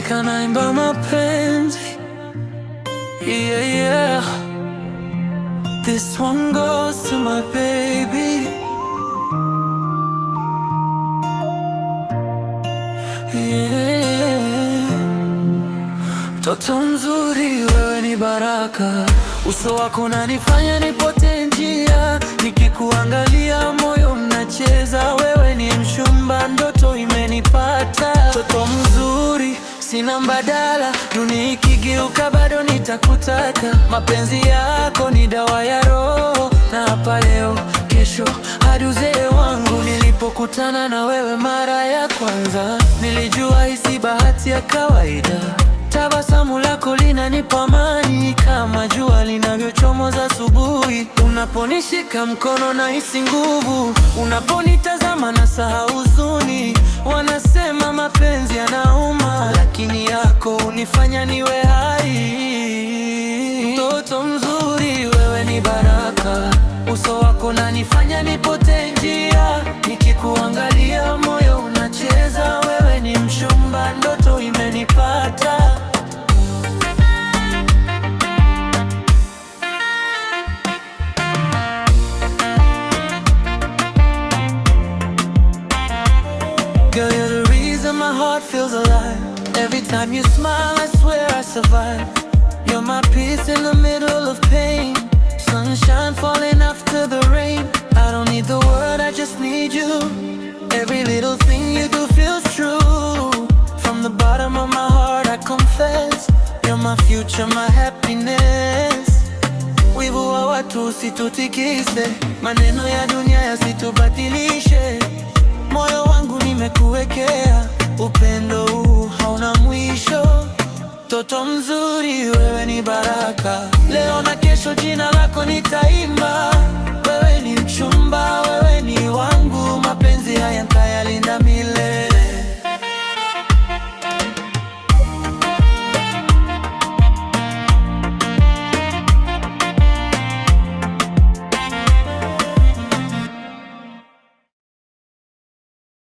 nimeweka naimba mapenzi. Yeah, yeah. This one goes to my baby. Yeah. Mtoto mzuri, wewe ni baraka. Uso wako unanifanya nipotee njia. Nikikuangalia moyo unacheza. Wewe ni mchumba, ndoto imenipata. Mtoto mzuri, sina mbadala. Dunia ikigeuka bado nitakutaka. Mapenzi yako ni dawa ya roho. Na hapa leo, kesho, hadi uzee wangu. Nilipokutana na wewe mara ya kwanza, nilijua hii si bahati ya kawaida. Tabasamu lako linanipa amani, kama jua linavyochomoza asubuhi. Unaponishika mkono nahisi nguvu, unaponitazama nasahau huzuni. Wanasema mapenzi yanauma, lakini yako hunifanya niwe hai. Mtoto mzuri, wewe ni baraka. Uso wako unanifanya nipotee njia. Nikikuangalia moyo unacheza. Wewe ni mchumba, ndoto imenipata. Girl, you're the reason my heart feels alive. Every time you smile, I swear I survive. You're my peace in the middle of pain. Sunshine falling after the rain. I don't need the word, I just need you. Every little thing you do feels true. From the bottom of my heart I confess, you're my future, my happiness. Wivu wa watu usitutikise, maneno ya dunia yasitubatilishe. Moyo wangu nimekuwekea, upendo huu hauna mwisho. Mtoto mzuri, wewe ni baraka. Leo na kesho jina lako nitaimba. Wewe ni mchumba, wewe ni wangu.